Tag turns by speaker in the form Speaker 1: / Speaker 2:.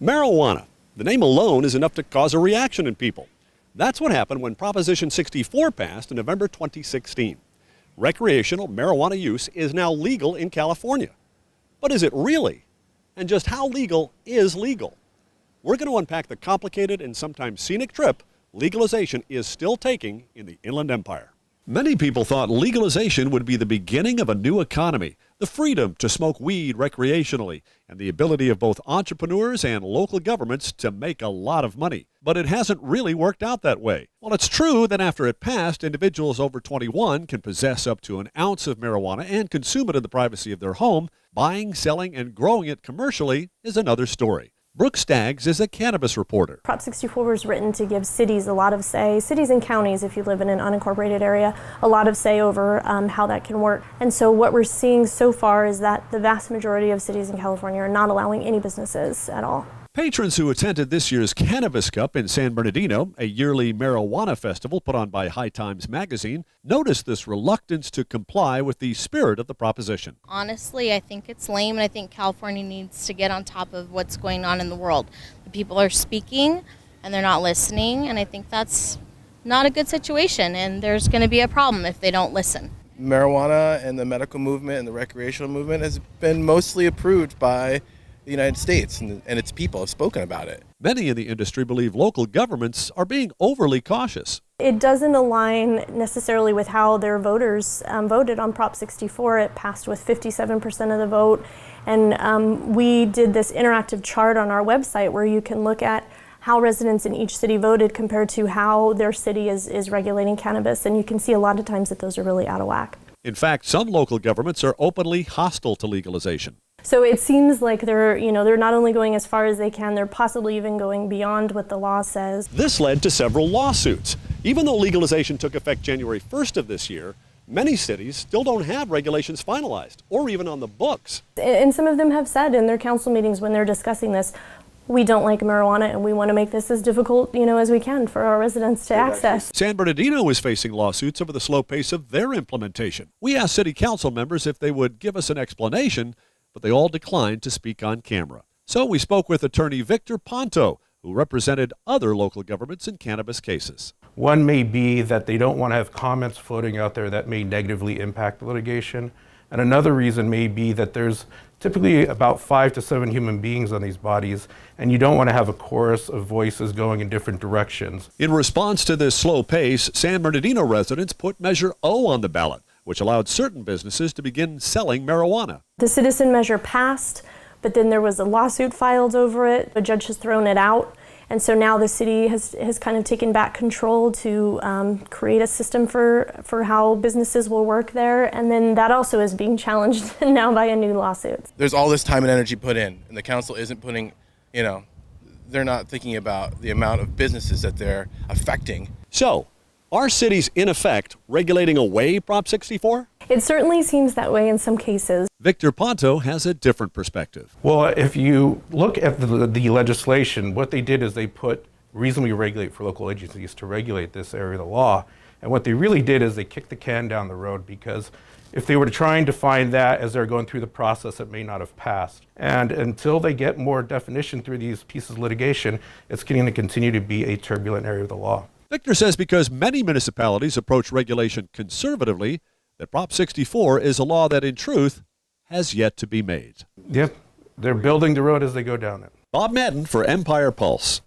Speaker 1: Marijuana. The name alone is enough to cause a reaction in people. That's what happened when Proposition 64 passed in November 2016. Recreational marijuana use is now legal in California. But is it really? And just how legal is legal? We're going to unpack the complicated and sometimes scenic trip legalization is still taking in the Inland Empire. Many people thought legalization would be the beginning of a new economy, the freedom to smoke weed recreationally, and the ability of both entrepreneurs and local governments to make a lot of money. But it hasn't really worked out that way. While it's true that after it passed, individuals over 21 can possess up to an ounce of marijuana and consume it in the privacy of their home, buying, selling, and growing it commercially is another story. Brooke Staggs is a cannabis reporter.
Speaker 2: Prop 64 was written to give cities a lot of say, cities and counties, if you live in an unincorporated area, a lot of say over how that can work. And so what we're seeing so far is that the vast majority of cities in California are not allowing any businesses at all.
Speaker 1: Patrons who attended this year's Cannabis Cup in San Bernardino, a yearly marijuana festival put on by High Times magazine, noticed this reluctance to comply with the spirit of the proposition.
Speaker 3: Honestly, I think it's lame, and I think California needs to get on top of what's going on in the world. The people are speaking, and they're not listening, and I think that's not a good situation, and there's going to be a problem if they don't listen.
Speaker 4: Marijuana and the medical movement and the recreational movement has been mostly approved by the United States, and its people have spoken about it.
Speaker 1: Many in the industry believe local governments are being overly cautious.
Speaker 2: It doesn't align necessarily with how their voters voted on Prop 64. It passed with 57% of the vote, and we did this interactive chart on our website where you can look at how residents in each city voted compared to how their city is regulating cannabis, and you can see a lot of times that those are really out of whack.
Speaker 1: In fact, some local governments are openly hostile to legalization.
Speaker 2: So it seems like they're not only going as far as they can, they're possibly even going beyond what the law says.
Speaker 1: This led to several lawsuits. Even though legalization took effect January 1st of this year, many cities still don't have regulations finalized or even on the books.
Speaker 2: And some of them have said in their council meetings when they're discussing this, we don't like marijuana and we want to make this as difficult, as we can for our residents to access.
Speaker 1: San Bernardino is facing lawsuits over the slow pace of their implementation. We asked city council members if they would give us an explanation, but they all declined to speak on camera. So we spoke with attorney Victor Ponto, who represented other local governments in cannabis cases.
Speaker 5: One may be that they don't want to have comments floating out there that may negatively impact the litigation. And another reason may be that there's typically about 5 to 7 human beings on these bodies, and you don't want to have a chorus of voices going in different directions.
Speaker 1: In response to this slow pace, San Bernardino residents put Measure O on the ballot, which allowed certain businesses to begin selling marijuana.
Speaker 2: The citizen measure passed, but then there was a lawsuit filed over it. The judge has thrown it out, and so now the city has kind of taken back control to create a system for how businesses will work there, and then that also is being challenged now by a new lawsuit.
Speaker 4: There's all this time and energy put in, and the council isn't putting, they're not thinking about the amount of businesses that they're affecting.
Speaker 1: So, are cities, in effect, regulating away Prop 64?
Speaker 2: It certainly seems that way in some cases.
Speaker 1: Victor Ponto has a different perspective.
Speaker 5: Well, if you look at the legislation, what they did is they put reasonably regulate for local agencies to regulate this area of the law. And what they really did is they kicked the can down the road, because if they were trying to find that as they're going through the process, it may not have passed. And until they get more definition through these pieces of litigation, it's going to continue to be a turbulent area of the law.
Speaker 1: Victor says because many municipalities approach regulation conservatively, that Prop 64 is a law that, in truth, has yet to be made.
Speaker 5: Yep, they're building the road as they go down it.
Speaker 1: Bob Madden for Empire Pulse.